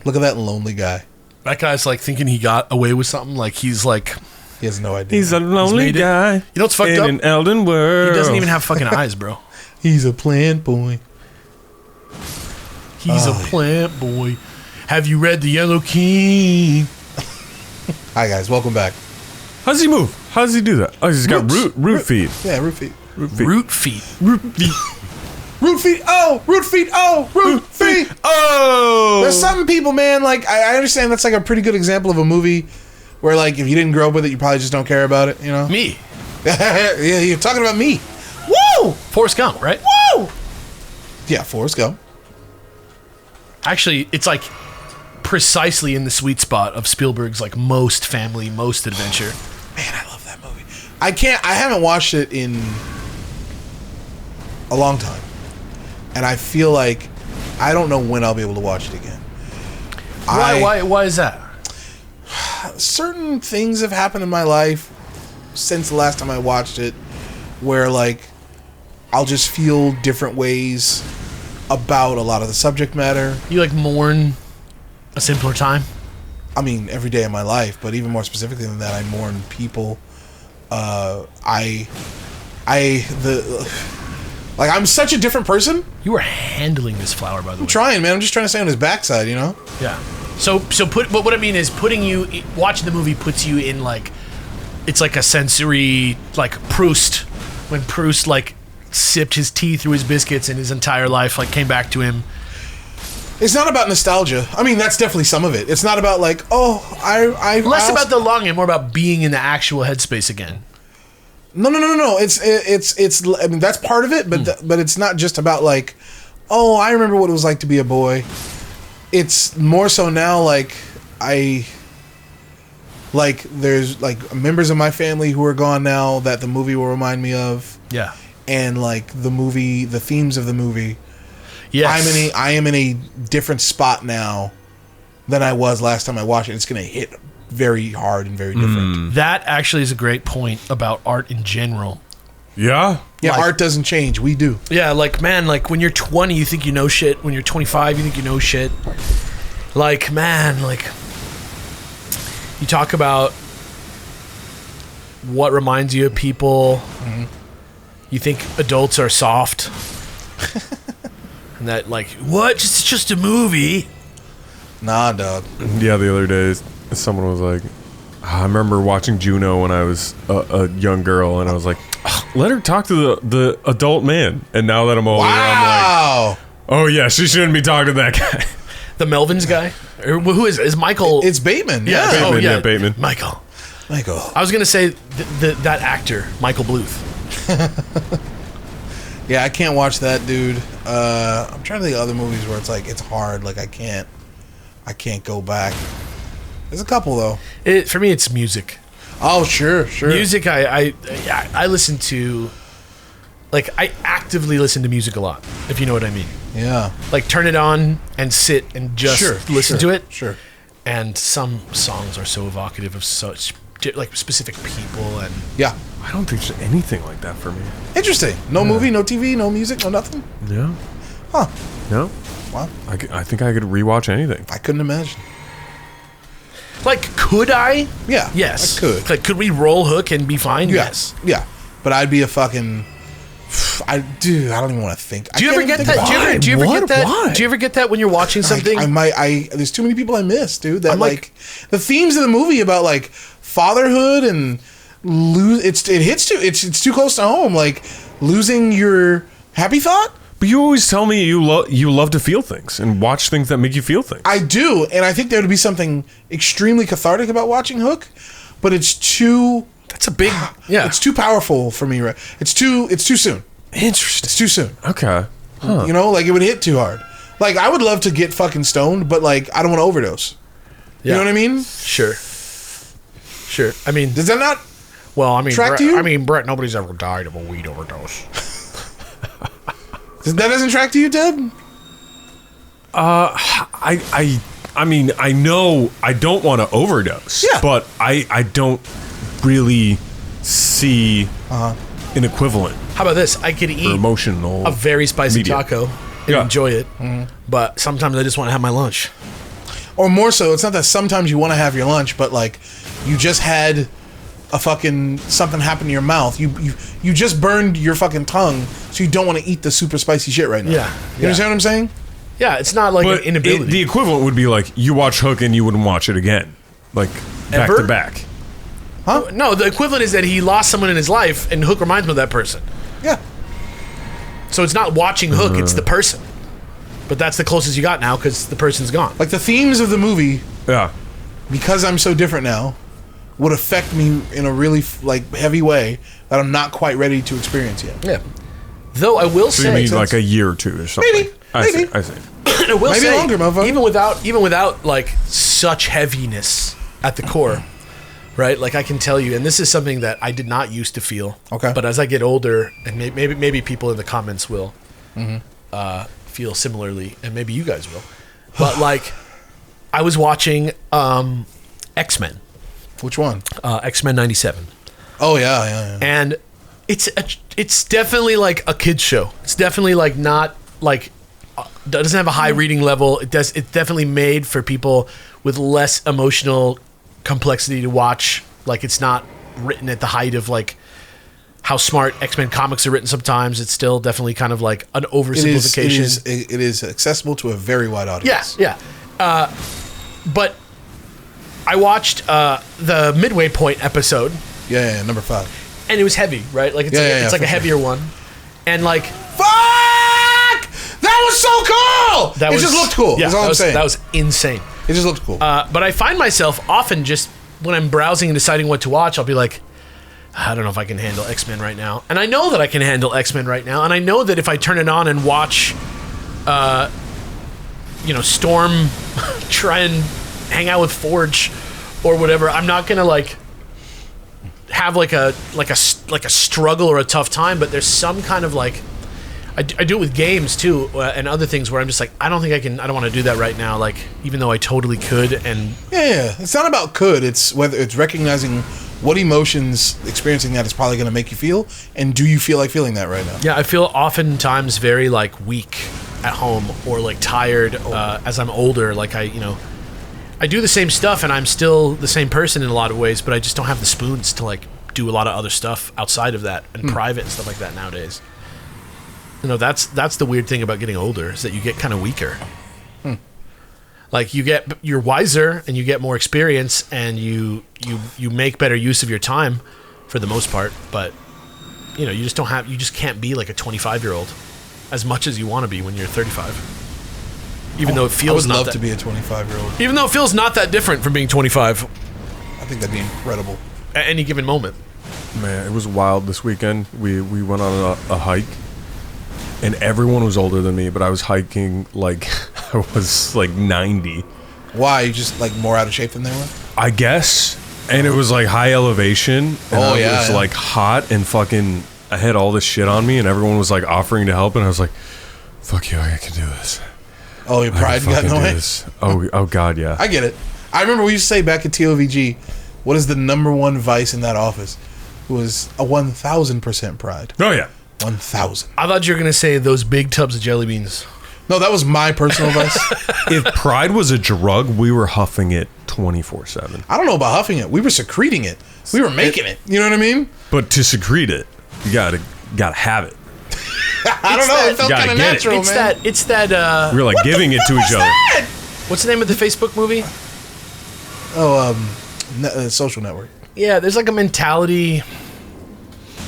Look at that lonely guy. That guy's like thinking he got away with something. Like he's like... He has no idea. He's a lonely guy. You know what's fucked in up? an Elden world. He doesn't even have fucking eyes, bro. He's a plant boy. He's a plant boy. Have you read The Yellow King? Hi, guys. Welcome back. How does he move? How does he do that? Oh, he's got root feet. Yeah, root feet. Root feet. Root feet. Oh, root feet. Oh, root feet. Oh. There's some people, man, like, I understand that's like a pretty good example of a movie where, like, if you didn't grow up with it, you probably just don't care about it, you know? Me. Yeah, you're talking about me. Woo! Forrest Gump, right? Woo! Yeah, Forrest Gump. Actually, it's like precisely in the sweet spot of Spielberg's like most family, most adventure. Man, I love that movie. I haven't watched it in a long time. And I feel like I don't know when I'll be able to watch it again. Why is that? Certain things have happened in my life since the last time I watched it where, like, I'll just feel different ways about a lot of the subject matter. You like mourn a simpler time? I mean, every day of my life, but even more specifically than that, I mourn people. I'm such a different person. You were handling this flower, by the way. I'm trying, man. I'm just trying to stay on his backside, you know? Yeah. But what I mean is watching the movie puts you in, like, it's like a sensory, like Proust, when Proust, like, sipped his tea through his biscuits and his entire life, like, came back to him. It's not about nostalgia. I mean, that's definitely some of it. It's not about, like, less about the longing, more about being in the actual headspace again. No. It's. I mean, that's part of it, but it's not just about, like, oh, I remember what it was like to be a boy. It's more so now, like, there's, like, members of my family who are gone now that the movie will remind me of. Yeah. And, like, the themes of the movie. Yes. I am in a different spot now than I was last time I watched it. It's going to hit very hard and very different. That actually is a great point about art in general. Yeah? Yeah, Like, art doesn't change. We do. Yeah, like, man, like, when you're 20, you think you know shit. When you're 25, you think you know shit. Like, man, like, you talk about what reminds you of people. Mm-hmm. You think adults are soft. And that, like, what? It's just a movie. Nah, dog. Yeah, the other day, someone was like, I remember watching Juno when I was a young girl, and I was like, let her talk to the adult man. And now that I'm older, I'm like, oh yeah, she shouldn't be talking to that guy. The Melvins guy? Or who is Michael? It's Bateman. Yeah. Yeah. Bateman, yeah, Bateman. Michael. I was going to say that actor, Michael Bluth. Yeah, I can't watch that dude. I'm trying to think of other movies where it's like, it's hard. Like, I can't go back. There's a couple, though. For me, it's music. Oh, sure. Music, I listen to, like, I actively listen to music a lot, if you know what I mean. Yeah. Like, turn it on and sit and just listen to it. Sure. And some songs are so evocative of such, like, specific people. And yeah. I don't think there's anything like that for me. Interesting. No movie, no TV, no music, no nothing? Yeah. Huh. No. Wow. I think I could rewatch anything. I couldn't imagine. Like, could I? Yeah. Yes. I could. Like, could we roll Hook and be fine? Yeah. Yes. Yeah. But I'd be a fucking... I don't even want to think. Do you ever get that? Do you ever get that? Why? Do you ever get that when you're watching something? There's too many people I miss, dude. That, like, the themes of the movie about, like, fatherhood and it's too close to home. Like, losing your happy thought. But you always tell me you love to feel things and watch things that make you feel things. I do, and I think there would be something extremely cathartic about watching Hook, but it's too... That's a big... Yeah. It's too powerful for me. Right? It's too soon. Interesting. It's too soon. Okay. Huh. You know, like, it would hit too hard. Like, I would love to get fucking stoned, but, like, I don't want to overdose. Yeah. You know what I mean? Sure. I mean... Does that not... Well, I mean... track to you? Brett, nobody's ever died of a weed overdose. That doesn't track to you, Ted? I mean, I know I don't want to overdose. Yeah. But I don't really see an equivalent. How about this? I could eat emotional a very spicy media. taco and enjoy it, but sometimes I just want to have my lunch. or more so, it's not that sometimes you want to have your lunch, but like you just had a fucking something happen to your mouth. You just burned your fucking tongue, so you don't want to eat the super spicy shit right now. Yeah. You understand what I'm saying? Yeah, it's not like an inability. The equivalent would be like you watch Hook and you wouldn't watch it again, like back Ever? to back. Huh? No, the equivalent is that he lost someone in his life, and Hook reminds him of that person. Yeah. So it's not watching Hook; it's the person. But that's the closest you got now because the person's gone. Like the themes of the movie, Yeah. because I'm so different now, would affect me in a really like heavy way that I'm not quite ready to experience yet. Yeah. Though I will So you say, mean like a year or two or something? Maybe. I see. I will maybe say, longer, motherfucker. even without like such heaviness at the core, right? Like I can tell you, and this is something that I did not used to feel. Okay. But as I get older, and maybe people in the comments will feel similarly, and maybe you guys will. But like, I was watching X-Men. Which one? X-Men '97. Oh yeah. And it's definitely like a kid's show. It's definitely like not like doesn't have a high reading level. It's definitely made for people with less emotional complexity to watch. Like it's not written at the height of like how smart X-Men comics are written sometimes. It's still definitely kind of like an oversimplification. It is accessible to a very wide audience. Yeah. But I watched the midway point episode. Yeah, number 5. And it was heavy, right? Like it's like a heavier one. And like Fuck! That was so cool! It just looked cool. Yeah, That's all I'm saying. That was insane. It just looked cool. But I find myself often just when I'm browsing and deciding what to watch, I'll be like, I don't know if I can handle X-Men right now. And I know that I can handle X-Men right now. And I know that if I turn it on and watch, Storm try and hang out with Forge or whatever, I'm not gonna like have like a struggle or a tough time. But there's some kind of like I do it with games too and other things where I'm just like I don't want to do that right now. Like even though I totally could. And yeah, it's not about could. It's whether it's recognizing what emotions experiencing that is probably going to make you feel, and do you feel like feeling that right now? Yeah, I feel oftentimes very like weak at home or like tired as I'm older. Like I do the same stuff and I'm still the same person in a lot of ways, but I just don't have the spoons to like do a lot of other stuff outside of that and private and stuff like that nowadays. That's the weird thing about getting older is that you get kind of weaker. Like you're wiser and you get more experience and you make better use of your time for the most part, but you just can't be like a 25-year-old as much as you want to be when you're 35. Even though it feels I would love to be a 25-year-old. Even though it feels not that different from being 25 I think that'd be incredible. at any given moment. Man, it was wild this weekend. We went on a hike, and everyone was older than me, but I was hiking like I was like 90. Why? You just like more out of shape than they were? I guess. And it was like high elevation. And it was like hot and fucking I had all this shit on me and everyone was like offering to help and I was like, fuck you, I can do this. Oh, your pride got in the way? Oh god, yeah. I get it. I remember we used to say back at TOVG, what is the number one vice in that office? It was a 1,000% pride. Oh yeah. 1,000. I thought you were going to say those big tubs of jelly beans. No, that was my personal vice. If pride was a drug, we were huffing it 24/7. I don't know about huffing it. We were secreting it. We were making it. You know what I mean? But to secrete it, you gotta have it. I don't know. It felt kind of natural, man. It's that. We were like giving it to each other. What's the name of the Facebook movie? Social Network. Yeah, there's like a mentality.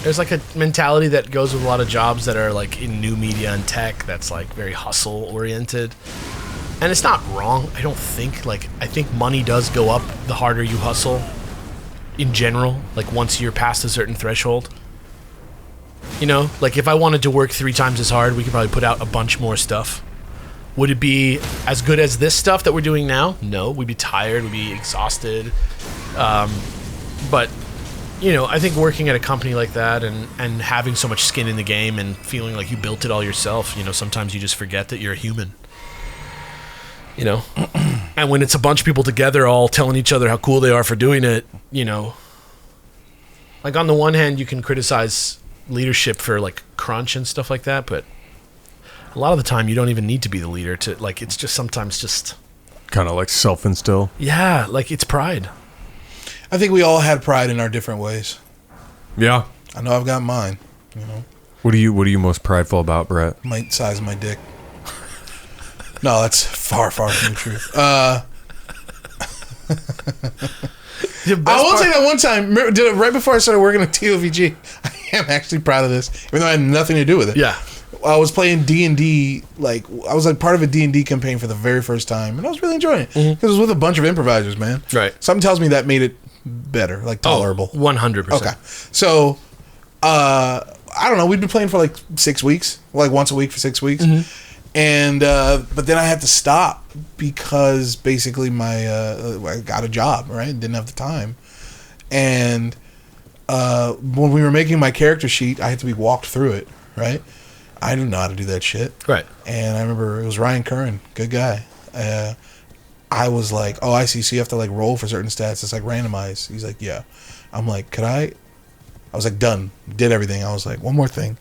There's like a mentality that goes with a lot of jobs that are like in new media and tech that's like very hustle oriented. And it's not wrong. I don't think I think money does go up the harder you hustle in general, like once you're past a certain threshold. You know, like if I wanted to work 3 times as hard, we could probably put out a bunch more stuff. Would it be as good as this stuff that we're doing now? No, we'd be tired, we'd be exhausted. But you know, I think working at a company like that and having so much skin in the game and feeling like you built it all yourself, you know, sometimes you just forget that you're a human. You know? And when it's a bunch of people together all telling each other how cool they are for doing it, you know, like on the one hand you can criticize leadership for like crunch and stuff like that, but a lot of the time you don't even need to be the leader to like, it's just sometimes just kind of like self-instill. Yeah, like it's pride. I think we all had pride in our different ways. Yeah. I know I've got mine. You know, What are you most prideful about, Brett? my size of my dick. No, that's far from the truth. I will say that one time, did it right before I started working at TOVG. I am actually proud of this, even though I had nothing to do with it. Yeah. I was playing D&D, like, I was like part of a D&D campaign for the very first time, and I was really enjoying it, because it was with a bunch of improvisers, man. Right. Something tells me that made it better, like tolerable. 100%. Okay. So, I don't know, we'd been playing for like 6 weeks, like once a week for 6 weeks. And but then I had to stop because basically I got a job, right? Didn't have the time. And when we were making my character sheet, I had to be walked through it, right? I didn't know how to do that shit. Right. And I remember it was Ryan Curran, good guy. I was like, oh, I see. So you have to like roll for certain stats. It's like randomized. He's like, yeah. I'm like, could I? I was like, done. Did everything. I was like, one more thing.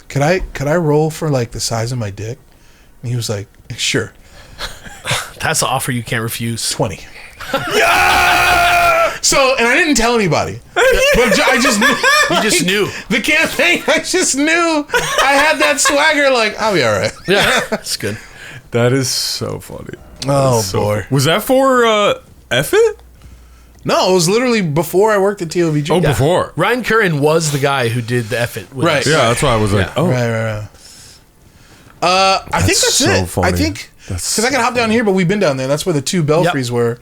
Could I roll for like the size of my dick? And he was like, sure. That's an offer you can't refuse. 20. Yeah! So, and I didn't tell anybody. But I just knew. You just knew. The campaign, I just knew I had that swagger, like, I'll be all right. Yeah, that's good. That is so funny. Oh, So boy. was that for F-It? No, it was literally before I worked at TOVG. Oh, before. Ryan Curran was the guy who did the F-It with Right. us. Yeah, that's why I was like, oh. Right. I think that's so it. funny. I think, That's because I can hop down here, but we've been down there. That's where the two belfries Yep. were.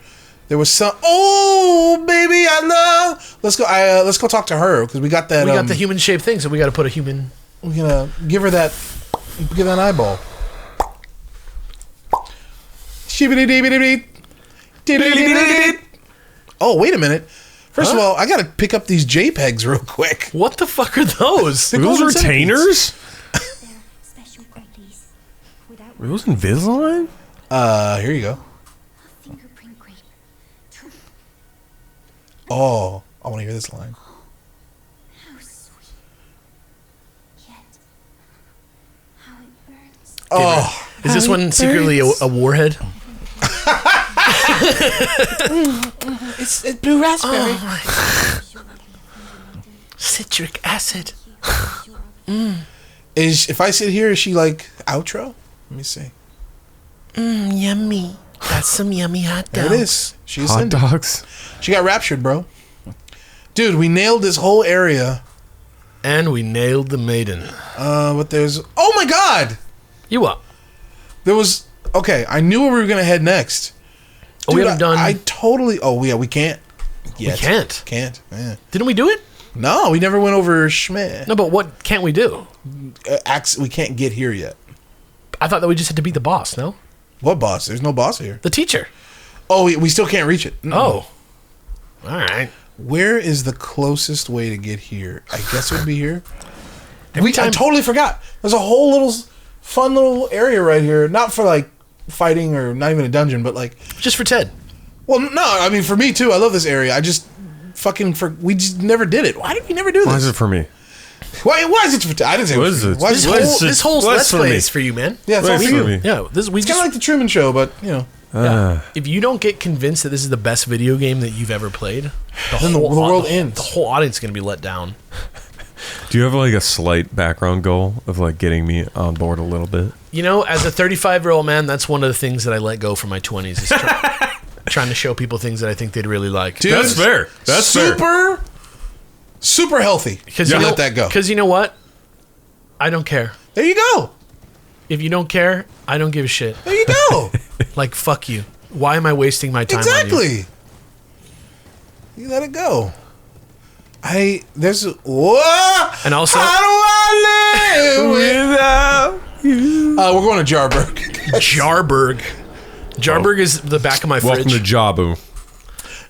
There was some. Oh, baby, I love. Let's go. Let's go talk to her because we got that. We got the human shaped thing, so we got to put a human. We're gonna give her that. Give that an eyeball. Oh, wait a minute. First of all, I gotta pick up these JPEGs real quick. What the fuck are those? Are those golden retainers? Special goodies without Are those Invisalign? Here you go. fingerprint grading. Oh, I want to hear this line. How sweet. Yet, how it burns. Oh, Is this one secretly a warhead? it's blue raspberry. Citric acid. If I sit here, is she like outro? Let me see. Yummy. That's some yummy hot There dogs. it is. She Hot ascended. dogs. She got raptured, bro. Dude, we nailed this whole area. And we nailed the maiden. But there's. Oh my god! You up? There was. Okay, I knew where we were gonna head next. Oh, we haven't done. I totally. Oh yeah, we can't. Yet. We can't. Can't. Yeah. Didn't we do it? No, we never went over Schmidt. No, but what can't we do? We can't get here yet. I thought that we just had to beat the boss, no? What boss? There's no boss here. The teacher. Oh, we still can't reach it. Mm-mm. Oh. All right. Where is the closest way to get here? I guess it would be here. I time- totally forgot. There's a whole little fun little area right here. Not for like fighting or not even a dungeon, but like. Just for Ted. Well, no, I mean for me too. I love this area. I just we just never did it. Why did we never do this? Why is it for me? Why is it for? I didn't say it What was is for you. it? Why is it? This whole What's Let's for Play me? is for you, man. Yeah, it's all What's for for you. me? Yeah, we It's kind just of like the Truman Show, but you know. yeah. If you don't get convinced that this is the best video game that you've ever played, Then the world ends. The whole audience is going to be let down. Do you have like a slight background goal of like getting me on board a little bit? You know, as a 35-year-old man, that's one of the things that I let go from my 20s is trying to show people things that I think they'd really like. Dude, That's fair. That's fair. super healthy. Because You let that go. Because you know what? I don't care. There you go. If you don't care, I don't give a shit. There you go. Like, fuck you. Why am I wasting my time on you? Exactly. You let it go. Whoa! And also- how do I live without you? We're going to Jarberg. Jarberg. Jarberg is the back of my Welcome fridge. to Jabu.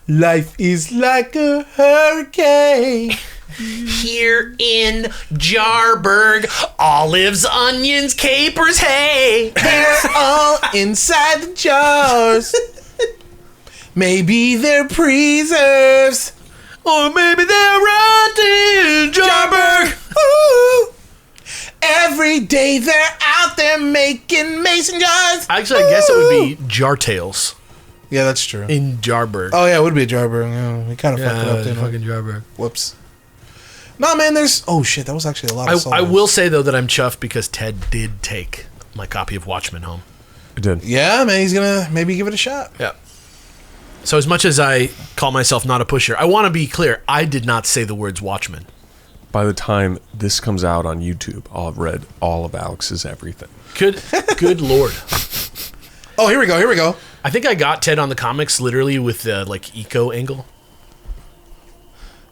Life is like a hurricane. Here in Jarberg, olives, onions, capers, hay. They're all inside the jars. Maybe they're preserves. Or maybe they're rotten Jarberg. Ooh. Every day they're out there making mason jars. Actually, I guess it would be Jar Tales Yeah, that's true. in Jarburg. Oh yeah, it would be a Jarburg. Yeah, we kind of fucked it up, didn't we? fucking Jarburg. Whoops. No, man, there's... Oh, shit, that was actually a lot of I solos. will say, though, that I'm chuffed because Ted did take my copy of Watchmen home. I did. Yeah, man, he's gonna maybe give it a shot. Yeah. So as much as I call myself not a pusher, I want to be clear. I did not say the words Watchmen. By the time this comes out on YouTube, I'll have read all of Alex's everything. Good lord. Oh, here we go. I think I got Ted on the comics literally with the eco angle.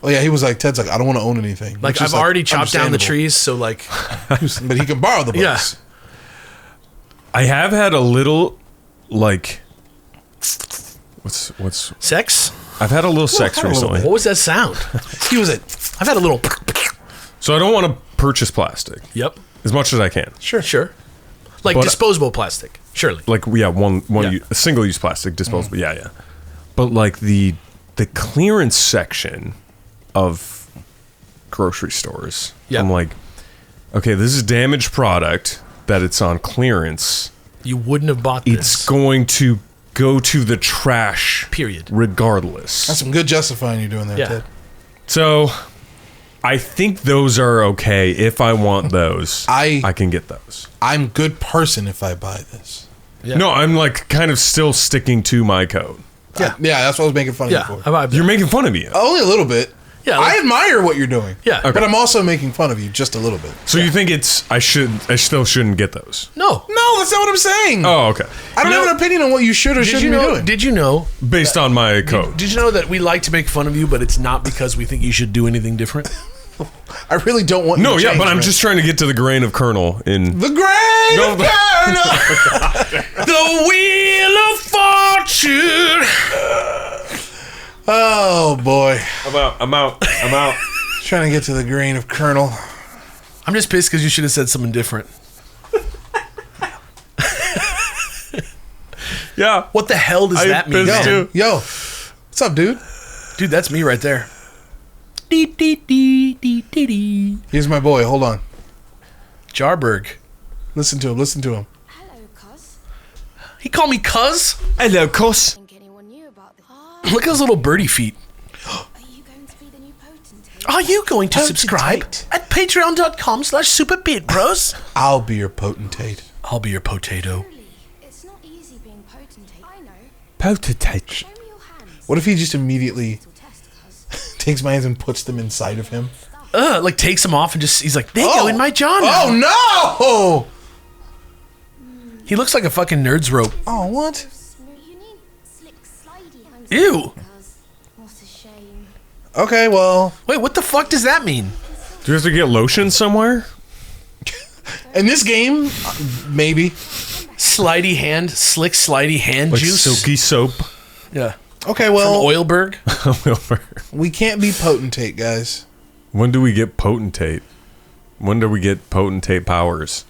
Oh, yeah, he was like, Ted's like, I don't want to own anything. Like, Which is, I've already chopped down the understandable. trees, so like... But he can borrow the books. Yeah. I have had a little, like... What's... Sex? I've had a little sex had a little recently. What was that sound? He was it. I've had a little... So I don't want to purchase plastic. Yep. As much as I can. Sure. Like But- disposable plastic, surely. Like, yeah, Yeah. a single-use plastic, disposable. Yeah. But, like, the clearance section of grocery stores, Yeah. I'm like, okay, this is damaged product that it's on clearance. You wouldn't have bought this. It's going to go to the trash. Period. Regardless. That's some good justifying you're doing there, Yeah. Ted. So, I think those are okay. If I want those, I can get those. I'm good person if I buy this. Yeah. No, I'm like kind of still sticking to my code. Yeah, that's what I was making fun of Yeah. you for. You're making fun of me. Only a little bit. Yeah, I admire what you're doing. Yeah. But I'm also making fun of you just a little bit. So you think I still shouldn't get those? No. No, that's not what I'm saying. Oh, okay. I don't have an opinion on what you should or Did shouldn't you be know? doing. Did you know? Based on my code. Did you know that we like to make fun of you, but it's not because we think you should do anything different? I really don't want you No, to yeah, change, but I'm man. just trying to get to the grain of Kernal in... The grain No, of but- Kernal. The Wheel of Fortune. Oh, boy. I'm out. Trying to get to the grain of Kernal. I'm just pissed because you should have said something different. Yeah. What the hell does I that mean, pissed man? too. Yo, what's up, dude? Dude, that's me right there. Here's my boy. Hold on. Jarburg. Listen to him. Hello, cuz. He called me cuz? Hello, Cos. Think anyone knew about this? Look at those little birdie feet. Are you going to be the new potentate? Are you going to subscribe Potentate. at patreon.com/superbeardbros? I'll be your potentate. I'll be your potato. Truly, it's not easy being potentate. I know. Potentate. Show me your hands. What if he just immediately Little test, cuz. takes my hands and puts them inside of him? Like takes him off and just, he's like, they go in my jaw now. Oh, no! He looks like a fucking nerd's rope. Oh, what? Smooth. You need slick, slidey hands. Ew. Cuz. What a shame. Okay, well, Wait, what the fuck does that mean? Do you have to get lotion somewhere? in this game, maybe. Slidey hand, slick slidey hand Like juice. silky soap? Yeah. Okay, From well, Oilberg. we can't be potentate, guys. When do we get potentate? When do we get potentate powers?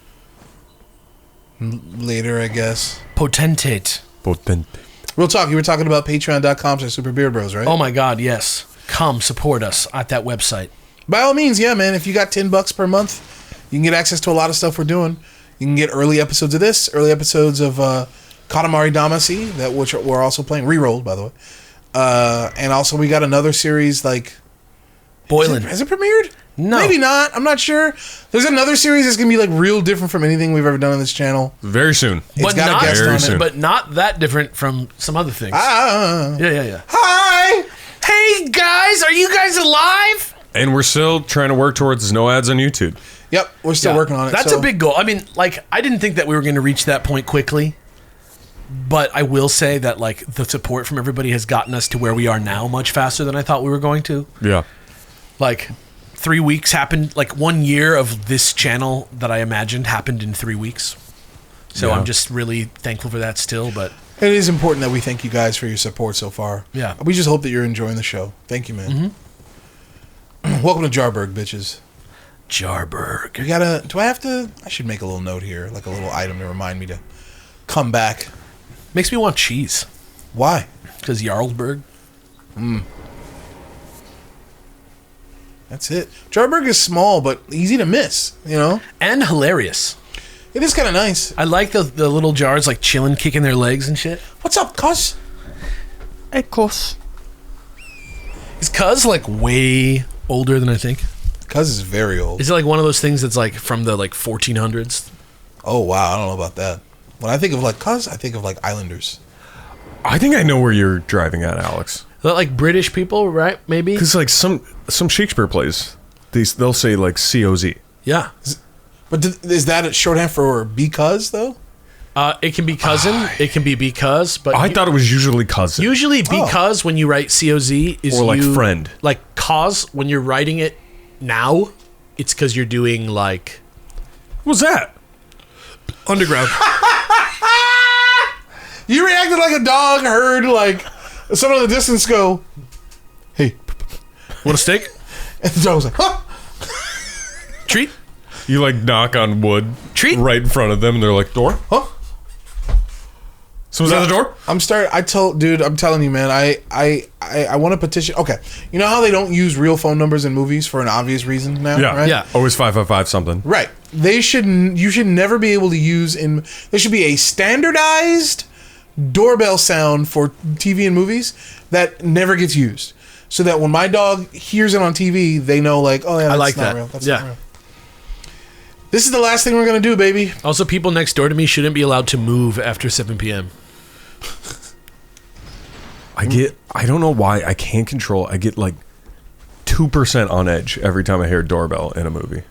Later, I guess. Potentate. Potentate. Real talk, you were talking about patreon.com/superbeardbros, right? Oh my god, yes. Come support us at that website. By all means, yeah, man. If you got $10 per month, you can get access to a lot of stuff we're doing. You can get early episodes of this, early episodes of Katamari Damacy, which we're also playing, re-rolled, by the way. And also we got another series, like... Boylan. Has it premiered? No. Maybe not. I'm not sure. There's another series that's going to be like real different from anything we've ever done on this channel. Very soon. It's got not, a guest Very on soon. it. but not that different from some other things. Yeah. Hi! Hey guys, are you guys alive? And we're still trying to work towards no ads on YouTube. Yep, we're still Yeah. working on it. That's so- a big goal. I mean, like, I didn't think that we were going to reach that point quickly, but I will say that, like, the support from everybody has gotten us to where we are now much faster than I thought we were going to. Yeah. Like, 3 weeks happened, like, 1 year of this channel that I imagined happened in 3 weeks. So Yeah. I'm just really thankful for that still, but It is important that we thank you guys for your support so far. Yeah. We just hope that you're enjoying the show. Thank you, man. Welcome to Jarburg, bitches. Jarburg. We gotta... Do I have to... I should make a little note here, like a little item to remind me to come back. Makes me want cheese. Why? Because Jarlsberg. That's it. Jarburg is small, but easy to miss, you know? And hilarious. It is kind of nice. I like the little jars like chilling, kicking their legs and shit. What's up, cuz? Hey, cuz. Is Cuz like way older than I think? Cuz is very old. Is it like one of those things that's like from the like 1400s? Oh, wow. I don't know about that. When I think of like cuz, I think of like Islanders. I think I know where you're driving at, Alex. Is that like British people, right? Maybe? Because like some Shakespeare plays, they'll say like COZ. Yeah. But is that a shorthand for because, though? It can be cousin. It can be because. But I thought it was usually cousin. usually because when you write COZ is Or like you, friend. Like cause when you're writing it now, it's because you're doing like What was that? underground. You reacted like a dog heard like someone in the distance go, "Hey." Want a steak? And the dog was like, huh? Treat? You like knock on wood Treat? right in front of them, and they're like, "Door? Huh? Someone's at the door?" I'm telling you, man, I want to petition. Okay. You know how they don't use real phone numbers in movies for an obvious reason now, Yeah, right? Yeah. Always 555 something. Right. You should never be able to use there should be a standardized doorbell sound for TV and movies that never gets used. So that when my dog hears it on TV, they know like, oh yeah, that's like not that. real. That's Yeah. not real. This is the last thing we're going to do, baby. Also, people next door to me shouldn't be allowed to move after 7 p.m. I don't know why I can't control. I get like 2% on edge every time I hear a doorbell in a movie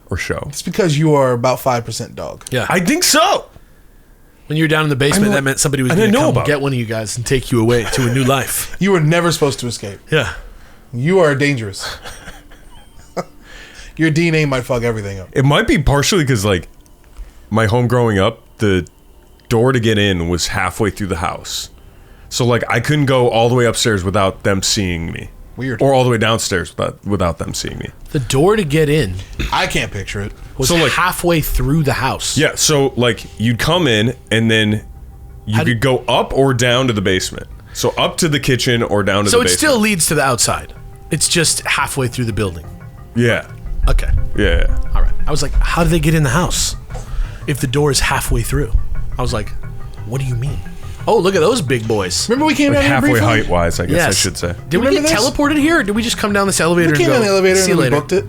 or show. It's because you are about 5% dog. Yeah. I think so. When you were down in the basement, I know- that meant somebody was I going didn't to know come about get it. one of you guys and take you away to a new life. You were never supposed to escape. Yeah. You are dangerous. Your DNA might fuck everything up. It might be partially because like my home growing up, the door to get in was halfway through the house. So like I couldn't go all the way upstairs without them seeing me. Weird. Or all the way downstairs without them seeing me. The door to get in I can't picture it. was So, like- halfway through the house. Yeah, so like you'd come in and then you How do- could go up or down to the basement. So up to the kitchen or down to So the it basement. still leads to the outside. It's just halfway through the building. Yeah. Okay. Yeah. All right. I was like, how do they get in the house if the door is halfway through? I was like, what do you mean? Oh, look at those big boys. Remember we came Like down here halfway briefly? height wise, I guess I Yes. should say. Did we Remember get this? teleported here, or did we just come down this elevator We came and go? down the elevator See and you we later. booked it.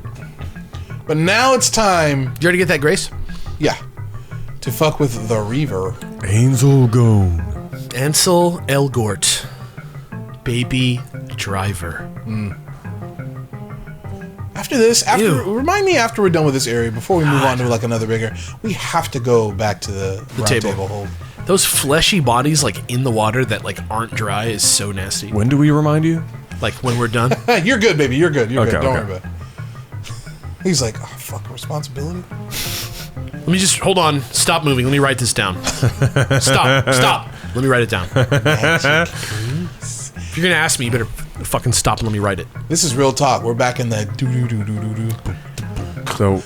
But now it's time, Did you already get that, Grace? yeah, to fuck with the Reaver. Angel Gone. Ansel Elgort, baby driver. After this, Ew. remind me after we're done with this area, before we move on to like another bigger, we have to go back to the round table. table hold. Those fleshy bodies, like in the water that like aren't dry, is so nasty. When do we remind you? Like when we're done. Hey, you're good, baby. You're good. You're Okay, good. Don't okay. worry about it. He's like, oh, fuck, responsibility? Let me just hold on. Stop moving. Let me write this down. Stop. Let me write it down. If you're gonna ask me, you better fucking stop and let me write it. This is real talk. We're back in the do-do-do-do-do-do. So,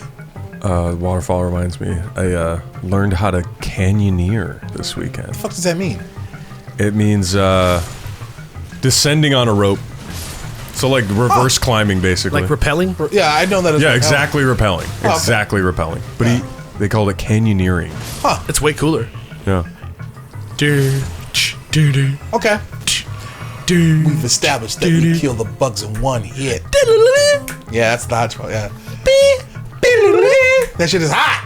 waterfall reminds me. I learned how to canyoneer this weekend. What the fuck does that mean? It means descending on a rope. So like reverse climbing, basically. Like rappelling. Yeah, I know that as yeah, like, exactly repelling. okay. Exactly repelling. But they called it canyoneering. It's way cooler. Yeah. Okay. We've established that we kill the bugs in one hit. Yeah, that's the hodgepodge. Yeah. That shit is hot.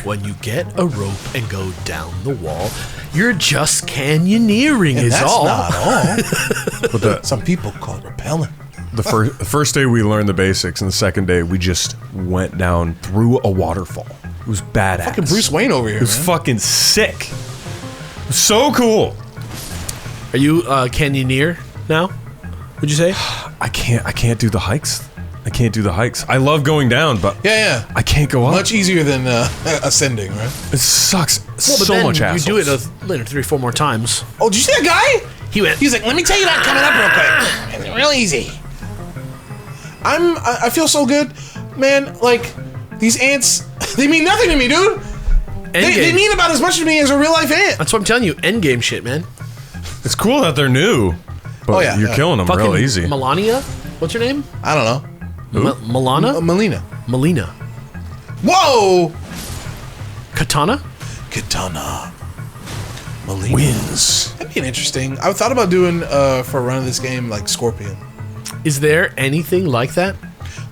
When you get a rope and go down the wall, you're just canyoneering And is that's all. not all. But Some people call it repelling. the first day we learned the basics, and the second day we just went down through a waterfall. It was badass. Fucking Bruce Wayne over here, It was man. fucking sick. So cool. Are you a canyoneer now? Would you say? I can't do the hikes. I can't do the hikes. I love going down, but Yeah. I can't go up. Much easier than ascending, right? It sucks Well, but so then much you assholes. do it later 3 or 4 more times. Oh, did you see that guy? He went. He's like, let me tell you that coming up real quick. It's real easy. I feel so good, man. Like these ants, they mean nothing to me, dude. They Endgame. mean about as much to me as a real life ant. That's what I'm telling you. Endgame shit, man. It's cool that they're new, but Oh, yeah, you're yeah. killing them Fucking real easy. Melania? What's her name? I don't know. Milana? Melina. Melina. Whoa! Katana? Katana. Melina. Wins. That'd be interesting. I thought about doing, for a run of this game, like Scorpion. Is there anything like that?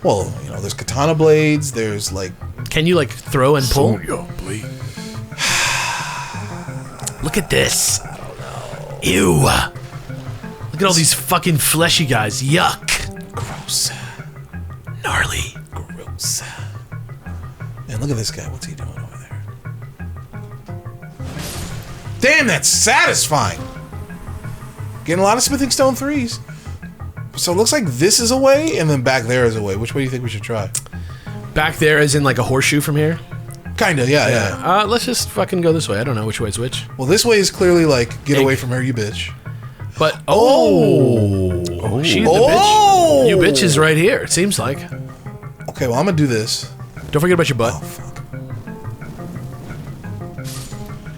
Well, you know, there's katana blades, there's like... Can you, like, throw and pull? blade. Look at this. I don't know. Ew. Look at all these fucking fleshy guys. Yuck. Gross. Gnarly. Gross. Man, look at this guy. What's he doing over there? Damn, that's satisfying. Getting a lot of smithing stone 3s. So it looks like this is a way, and then back there is a way. Which way do you think we should try? Back there as in like a horseshoe from here? Kinda, yeah. Let's just fucking go this way. I don't know which way is which. Well, this way is clearly like, get away from her, you bitch. But, she's the bitch. You bitch is right here, it seems like. Okay, well, I'm gonna do this. Don't forget about your butt. Oh, fuck.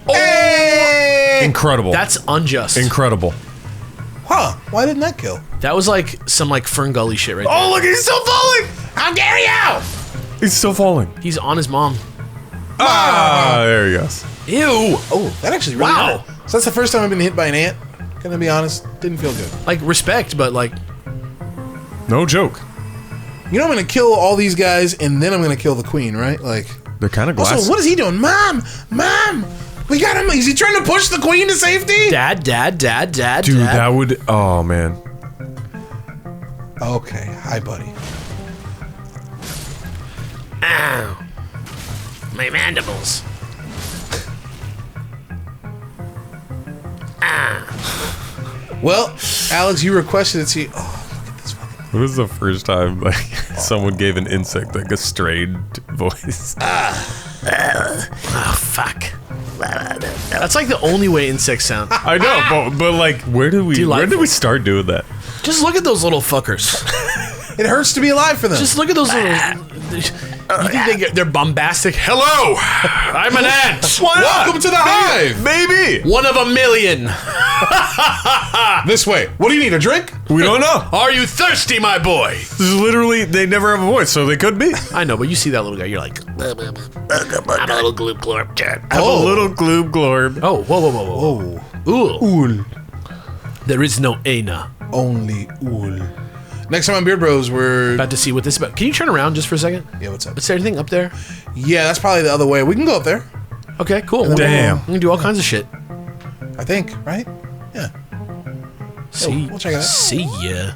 Hey! Incredible. That's unjust. Incredible. Huh, why didn't that kill? That was like some like Fern Gully shit right Oh, look, he's still falling! How dare you! He's still falling. there. He's on his mom. There he goes. Ew. Oh, that actually really Wow. hurt. So that's the first time I've been hit by an ant. Gonna be honest, didn't feel good. Like, respect, but like... No joke. You know I'm gonna kill all these guys, and then I'm gonna kill the queen, right? Like... They're kind of glass. Also, what is he doing? Mom! Mom! We got him! Is he trying to push the queen to safety? Dad. Dude, Dad. that would... Oh, man. Okay, hi, buddy. Ow. My mandibles. Well, Alex, you requested it, see... Oh, look at this fucking... What was the first time like someone gave an insect like a strained voice? Oh, fuck. That's like the only way insects sound. I know, but like, where did we start doing that? Just look at those little fuckers. It hurts to be alive for them. Just look at those little... You think they're bombastic? Hello! I'm an ant! Welcome to the hive! Maybe! One of a million! This way. What do you need, a drink? We don't know. Are you thirsty, my boy? This is literally, they never have a voice, so they could be. I know, but you see that little guy, you're like... I'm a little gloop glorp. I'm a little gloob glorb. Oh, whoa. Oh. Ooh. Ool. There is no Aina. Only ool. Next time on Beard Bros, we're... About to see what this is about. Can you turn around just for a second? Yeah, what's up? Is there anything up there? Yeah, that's probably the other way. We can go up there, Okay, cool. Damn. We can do all kinds of shit. I think, right? Yeah. See, we'll check it out. See ya.